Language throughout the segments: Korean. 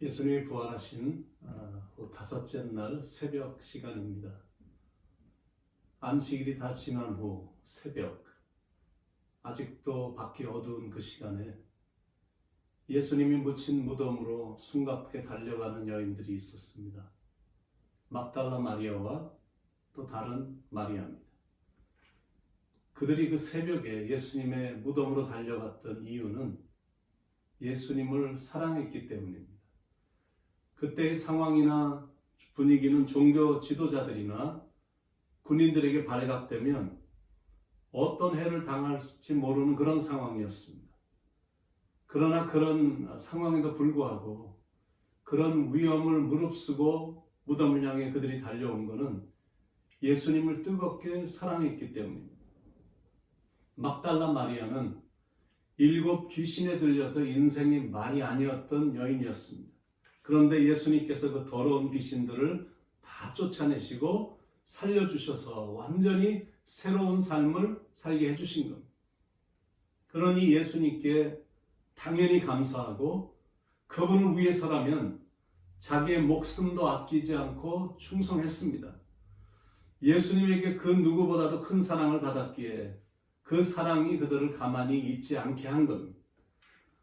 예수님이 부활하신 다섯째 날 새벽 시간입니다. 안식일이 다 지난 후 새벽, 아직도 밖이 어두운 그 시간에 예수님이 묻힌 무덤으로 숨가쁘게 달려가는 여인들이 있었습니다. 막달라 마리아와 또 다른 마리아입니다. 그들이 그 새벽에 예수님의 무덤으로 달려갔던 이유는 예수님을 사랑했기 때문입니다. 그때의 상황이나 분위기는 종교 지도자들이나 군인들에게 발각되면 어떤 해를 당할지 모르는 그런 상황이었습니다. 그러나 그런 상황에도 불구하고 그런 위험을 무릅쓰고 무덤을 향해 그들이 달려온 것은 예수님을 뜨겁게 사랑했기 때문입니다. 막달라 마리아는 7 귀신에 들려서 인생이 말이 아니었던 여인이었습니다. 그런데 예수님께서 그 더러운 귀신들을 다 쫓아내시고 살려주셔서 완전히 새로운 삶을 살게 해주신 겁니다. 그러니 예수님께 당연히 감사하고 그분을 위해서라면 자기의 목숨도 아끼지 않고 충성했습니다. 예수님에게 그 누구보다도 큰 사랑을 받았기에 그 사랑이 그들을 가만히 있지 않게 한 겁니다.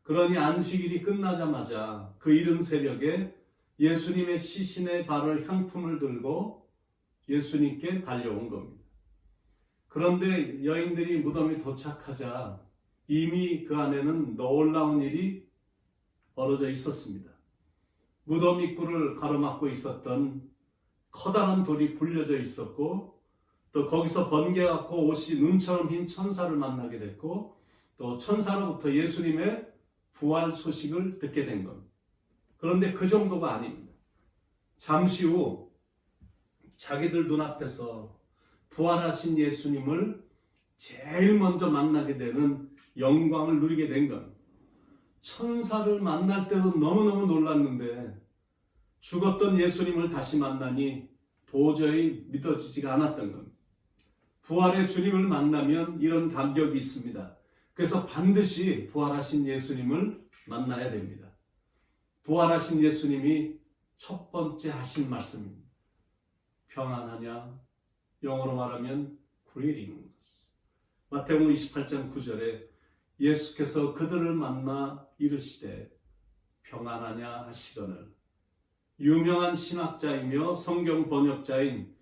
그러니 안식일이 끝나자마자 그 이른 새벽에 예수님의 시신의 발을 향품을 들고 예수님께 달려온 겁니다. 그런데 여인들이 무덤에 도착하자 이미 그 안에는 놀라운 일이 벌어져 있었습니다. 무덤 입구를 가로막고 있었던 커다란 돌이 불려져 있었고, 또 거기서 번개같고 옷이 눈처럼 흰 천사를 만나게 됐고, 또 천사로부터 예수님의 부활 소식을 듣게 된 겁니다. 그런데 그 정도가 아닙니다. 잠시 후 자기들 눈앞에서 부활하신 예수님을 제일 먼저 만나게 되는 영광을 누리게 된 겁니다. 천사를 만날 때도 너무너무 놀랐는데 죽었던 예수님을 다시 만나니 도저히 믿어지지가 않았던 겁니다. 부활의 주님을 만나면 이런 감격이 있습니다. 그래서 반드시 부활하신 예수님을 만나야 됩니다. 부활하신 예수님이 첫 번째 하신 말씀입니다. 평안하냐? 영어로 말하면 greetings. 마태복음 28장 9절에 예수께서 그들을 만나 이르시되 평안하냐 하시거늘. 유명한 신학자이며 성경 번역자인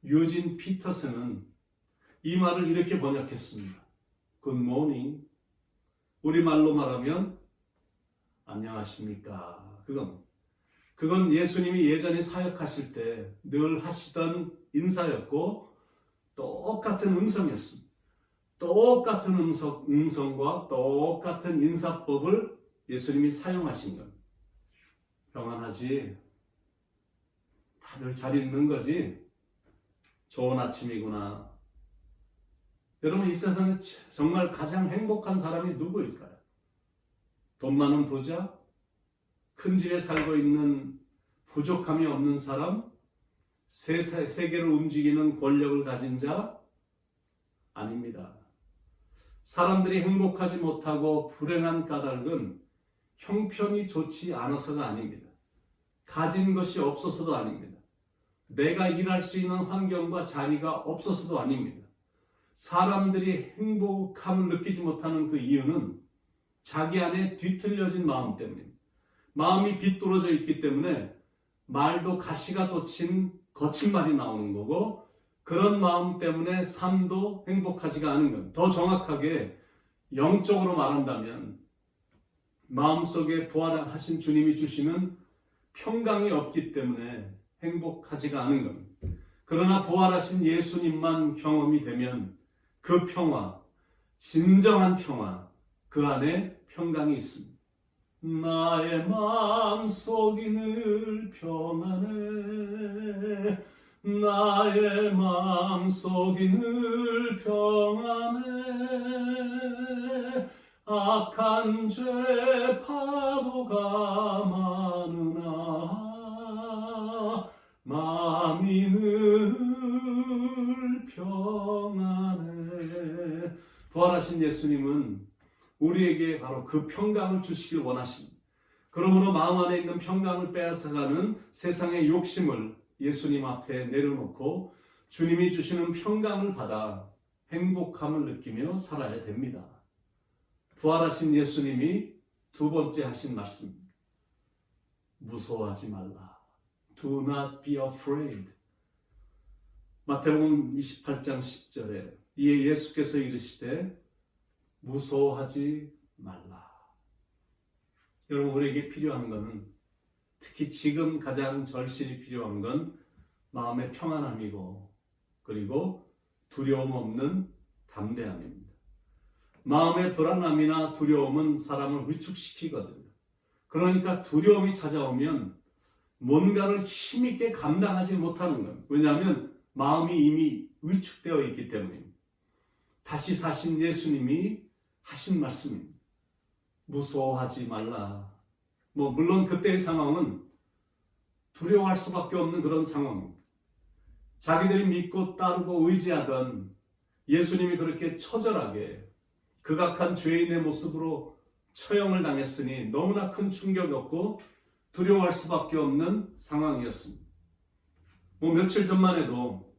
유진 피터슨은 이 말을 이렇게 번역했습니다. Good morning. 우리말로 말하면 안녕하십니까. 그건 예수님이 예전에 사역하실 때 늘 하시던 인사였고 똑같은 음성이었습니다. 똑같은 음성과 똑같은 인사법을 예수님이 사용하신 겁니다. 평안하지? 다들 잘 있는 거지? 좋은 아침이구나. 여러분, 이 세상에 정말 가장 행복한 사람이 누구일까요? 돈 많은 부자? 큰 집에 살고 있는 부족함이 없는 사람? 세계를 움직이는 권력을 가진 자? 아닙니다. 사람들이 행복하지 못하고 불행한 까닭은 형편이 좋지 않아서가 아닙니다. 가진 것이 없어서도 아닙니다. 내가 일할 수 있는 환경과 자리가 없어서도 아닙니다. 사람들이 행복함을 느끼지 못하는 그 이유는 자기 안에 뒤틀려진 마음 때문입니다. 마음이 비뚤어져 있기 때문에 말도 가시가 돋친 거친 말이 나오는 거고, 그런 마음 때문에 삶도 행복하지가 않은 겁니다. 더 정확하게 영적으로 말한다면 마음속에 부활하신 주님이 주시는 평강이 없기 때문에 행복하지가 않은 겁니다. 그러나 부활하신 예수님만 경험이 되면 그 평화, 진정한 평화, 그 안에 평강이 있습니다. 나의 마음속이 늘 평안해. 나의 마음속이 늘 평안해. 악한 죄 파도가 많으나 마음이 늘 평안해. 부활하신 예수님은 우리에게 바로 그 평강을 주시길 원하십니다. 그러므로 마음 안에 있는 평강을 빼앗아가는 세상의 욕심을 예수님 앞에 내려놓고 주님이 주시는 평강을 받아 행복함을 느끼며 살아야 됩니다. 부활하신 예수님이 두 번째 하신 말씀, 무서워하지 말라. Do not be afraid. 마태복음 28장 10절에 이에 예수께서 이르시되 무서워하지 말라. 여러분, 우리에게 필요한 것은, 특히 지금 가장 절실히 필요한 건 마음의 평안함이고, 그리고 두려움 없는 담대함입니다. 마음의 불안함이나 두려움은 사람을 위축시키거든요. 그러니까 두려움이 찾아오면 뭔가를 힘있게 감당하지 못하는 것. 왜냐하면 마음이 이미 위축되어 있기 때문입니다. 다시 사신 예수님이 하신 말씀입니다. 무서워하지 말라. 물론 그때의 상황은 두려워할 수밖에 없는 그런 상황입니다. 자기들이 믿고 따르고 의지하던 예수님이 그렇게 처절하게 극악한 죄인의 모습으로 처형을 당했으니 너무나 큰 충격이었고 두려워할 수밖에 없는 상황이었습니다. 며칠 전만 해도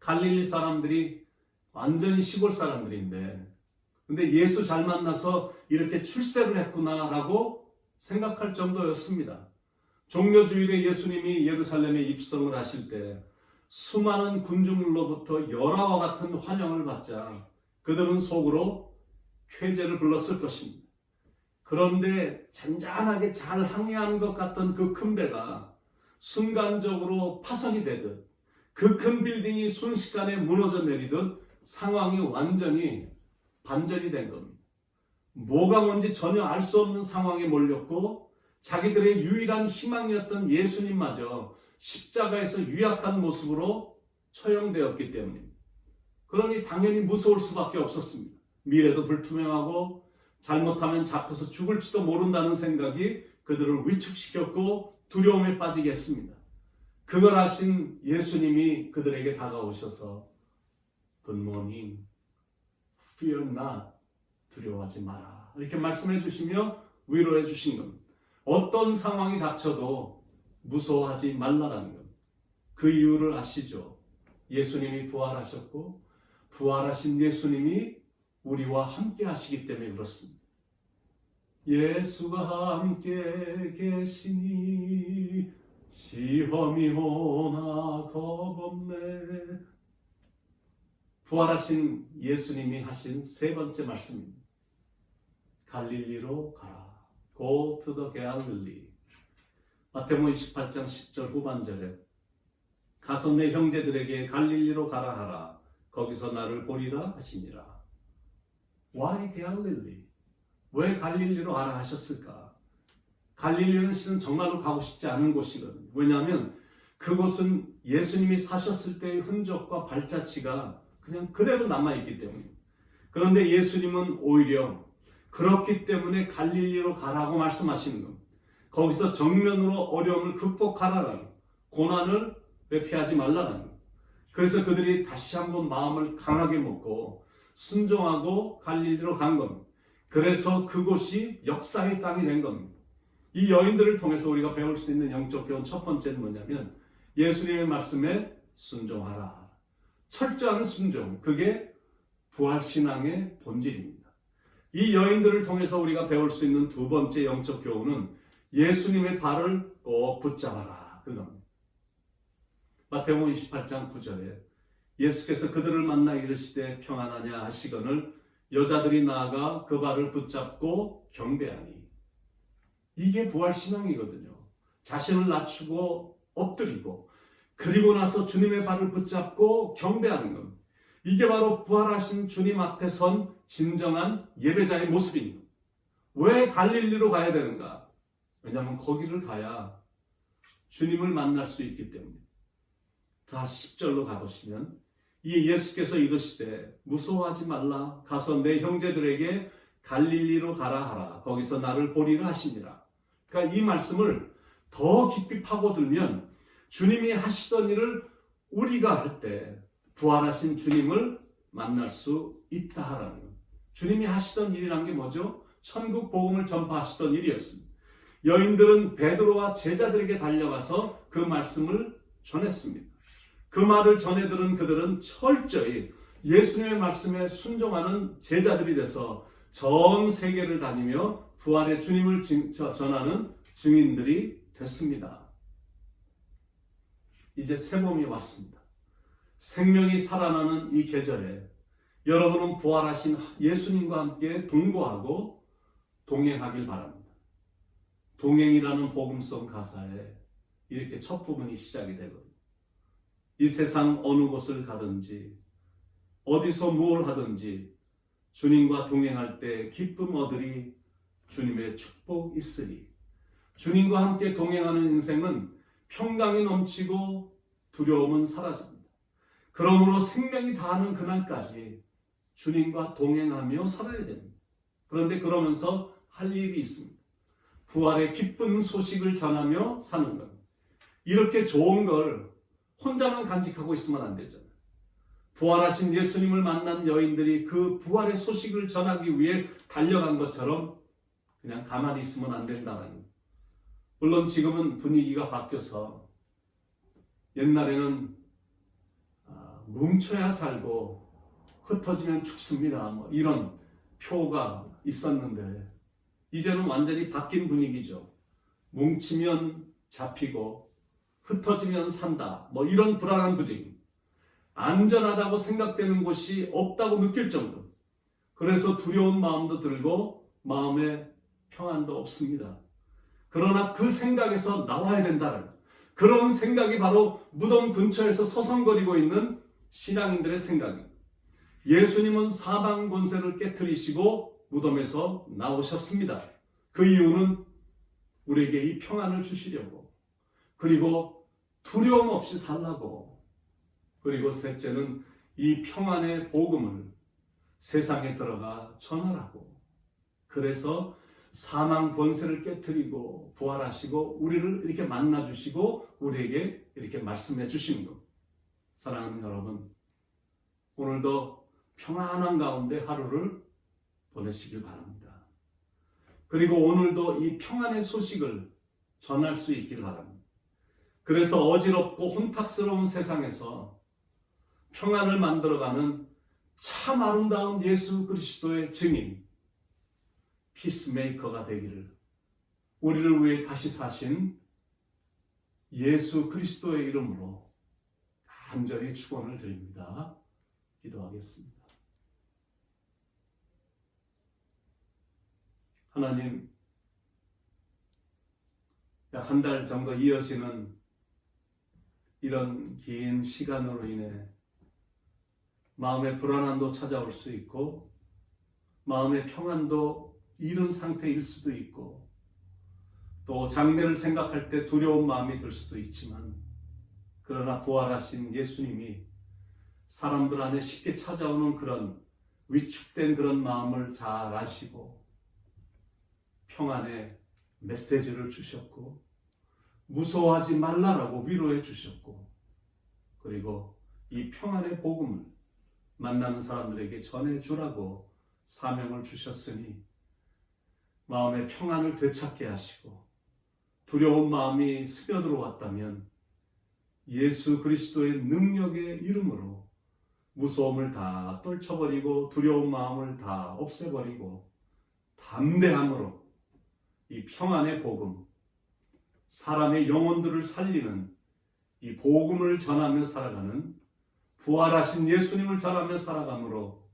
갈릴리 사람들이 완전히 시골 사람들인데, 근데 예수 잘 만나서 이렇게 출세를 했구나라고 생각할 정도였습니다. 종려주일에 예수님이 예루살렘에 입성을 하실 때 수많은 군중들로부터 열화와 같은 환영을 받자 그들은 속으로 쾌재를 불렀을 것입니다. 그런데 잔잔하게 잘 항해하는 것 같던 그 큰 배가 순간적으로 파손이 되듯, 그 큰 빌딩이 순식간에 무너져 내리듯 상황이 완전히 반전이 된 겁니다. 뭐가 뭔지 전혀 알 수 없는 상황에 몰렸고 자기들의 유일한 희망이었던 예수님마저 십자가에서 유약한 모습으로 처형되었기 때문입니다. 그러니 당연히 무서울 수밖에 없었습니다. 미래도 불투명하고 잘못하면 잡혀서 죽을지도 모른다는 생각이 그들을 위축시켰고 두려움에 빠지게 했습니다. 그걸 아신 예수님이 그들에게 다가오셔서 Good morning, fear not, 두려워하지 마라, 이렇게 말씀해 주시며 위로해 주신 겁니다. 어떤 상황이 닥쳐도 무서워하지 말라라는 것. 그 이유를 아시죠? 예수님이 부활하셨고 부활하신 예수님이 우리와 함께 하시기 때문에 그렇습니다. 예수가 함께 계시니 시험이 오나 겁없네. 부활하신 예수님이 하신 세 번째 말씀입니다. 갈릴리로 가라. Go to the Galilee. 마태복음 28장 10절 후반절에 가서 내 형제들에게 갈릴리로 가라 하라. 거기서 나를 보리라 하시니라. Why Galilee? 왜 갈릴리로 가라 하셨을까? 갈릴리는 실은 정말로 가고 싶지 않은 곳이거든요. 왜냐하면 그곳은 예수님이 사셨을 때의 흔적과 발자취가 그냥 그대로 남아있기 때문입니다. 그런데 예수님은 오히려 그렇기 때문에 갈릴리로 가라고 말씀하시는 겁니다. 거기서 정면으로 어려움을 극복하라라는, 고난을 회피하지 말라라는 겁니다. 그래서 그들이 다시 한번 마음을 강하게 먹고 순종하고 갈릴리로 간 겁니다. 그래서 그곳이 역사의 땅이 된 겁니다. 이 여인들을 통해서 우리가 배울 수 있는 영적 교훈 첫 번째는 뭐냐면 예수님의 말씀에 순종하라. 철저한 순종, 그게 부활신앙의 본질입니다. 이 여인들을 통해서 우리가 배울 수 있는 두 번째 영적 교훈은 예수님의 발을 꼭 붙잡아라, 그겁니다. 마태복음 28장 9절에 예수께서 그들을 만나 이르시되 평안하냐 하시거늘 여자들이 나아가 그 발을 붙잡고 경배하니. 이게 부활신앙이거든요. 자신을 낮추고 엎드리고 그리고 나서 주님의 발을 붙잡고 경배하는 것. 이게 바로 부활하신 주님 앞에 선 진정한 예배자의 모습입니다. 왜 갈릴리로 가야 되는가? 왜냐하면 거기를 가야 주님을 만날 수 있기 때문에. 다 10절로 가보시면 이 예수께서 이르시되 무서워하지 말라. 가서 내 형제들에게 갈릴리로 가라 하라. 거기서 나를 보리라 하시니라. 그러니까 이 말씀을 더 깊이 파고들면 주님이 하시던 일을 우리가 할 때 부활하신 주님을 만날 수 있다라는 것. 주님이 하시던 일이란 게 뭐죠? 천국 복음을 전파하시던 일이었습니다. 여인들은 베드로와 제자들에게 달려가서 그 말씀을 전했습니다. 그 말을 전해 들은 그들은 철저히 예수님의 말씀에 순종하는 제자들이 돼서 전 세계를 다니며 부활의 주님을 전하는 증인들이 됐습니다. 이제 새봄이 왔습니다. 생명이 살아나는 이 계절에 여러분은 부활하신 예수님과 함께 동거하고 동행하길 바랍니다. 동행이라는 복음성 가사에 이렇게 첫 부분이 시작이 되거든요. 이 세상 어느 곳을 가든지 어디서 무엇을 하든지 주님과 동행할 때 기쁨 얻으리 주님의 축복 있으리. 주님과 함께 동행하는 인생은 평강이 넘치고 두려움은 사라집니다. 그러므로 생명이 다하는 그날까지 주님과 동행하며 살아야 됩니다. 그런데 그러면서 할 일이 있습니다. 부활의 기쁜 소식을 전하며 사는 것. 이렇게 좋은 걸 혼자만 간직하고 있으면 안 되잖아요. 부활하신 예수님을 만난 여인들이 그 부활의 소식을 전하기 위해 달려간 것처럼 그냥 가만히 있으면 안 된다는 거예요. 물론 지금은 분위기가 바뀌어서 옛날에는 뭉쳐야 살고 흩어지면 죽습니다. 뭐 이런 표가 있었는데 이제는 완전히 바뀐 분위기죠. 뭉치면 잡히고 흩어지면 산다. 뭐 이런 불안한 분위기. 안전하다고 생각되는 곳이 없다고 느낄 정도. 그래서 두려운 마음도 들고 마음에 평안도 없습니다. 그러나 그 생각에서 나와야 된다는 그런 생각이 바로 무덤 근처에서 서성거리고 있는 신앙인들의 생각입니다. 예수님은 사망 권세를 깨트리시고 무덤에서 나오셨습니다. 그 이유는 우리에게 이 평안을 주시려고, 그리고 두려움 없이 살라고, 그리고 셋째는 이 평안의 복음을 세상에 들어가 전하라고. 그래서 사망 권세를 깨트리고 부활하시고 우리를 이렇게 만나주시고 우리에게 이렇게 말씀해 주시는 것. 사랑하는 여러분, 오늘도 평안한 가운데 하루를 보내시길 바랍니다. 그리고 오늘도 이 평안의 소식을 전할 수 있길 바랍니다. 그래서 어지럽고 혼탁스러운 세상에서 평안을 만들어가는 참 아름다운 예수 그리스도의 증인, 피스메이커가 되기를 우리를 위해 다시 사신 예수 그리스도의 이름으로 간절히 축원을 드립니다. 기도하겠습니다. 하나님, 약 한 달 정도 이어지는 이런 긴 시간으로 인해 마음의 불안함도 찾아올 수 있고 마음의 평안도 잃은 상태일 수도 있고 또 장래를 생각할 때 두려운 마음이 들 수도 있지만 그러나 부활하신 예수님이 사람들 안에 쉽게 찾아오는 그런 위축된 그런 마음을 잘 아시고 평안의 메시지를 주셨고 무서워하지 말라라고 위로해 주셨고 그리고 이 평안의 복음을 만나는 사람들에게 전해주라고 사명을 주셨으니 마음의 평안을 되찾게 하시고 두려운 마음이 스며들어왔다면 예수 그리스도의 능력의 이름으로 무서움을 다 떨쳐버리고 두려운 마음을 다 없애버리고 담대함으로 이 평안의 복음, 사람의 영혼들을 살리는 이 복음을 전하며 살아가는 부활하신 예수님을 전하며 살아감으로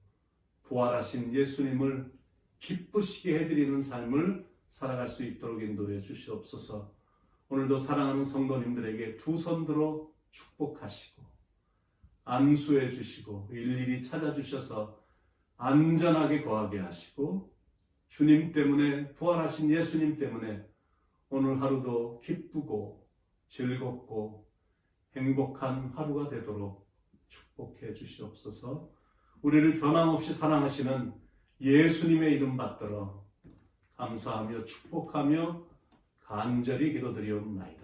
부활하신 예수님을 기쁘시게 해드리는 삶을 살아갈 수 있도록 인도해 주시옵소서. 오늘도 사랑하는 성도님들에게 두 손 들어 축복하시고 안수해 주시고 일일이 찾아주셔서 안전하게 거하게 하시고 주님 때문에 부활하신 예수님 때문에 오늘 하루도 기쁘고 즐겁고 행복한 하루가 되도록 축복해 주시옵소서. 우리를 변함없이 사랑하시는 예수님의 이름 받들어 감사하며 축복하며 간절히 기도드리옵나이다.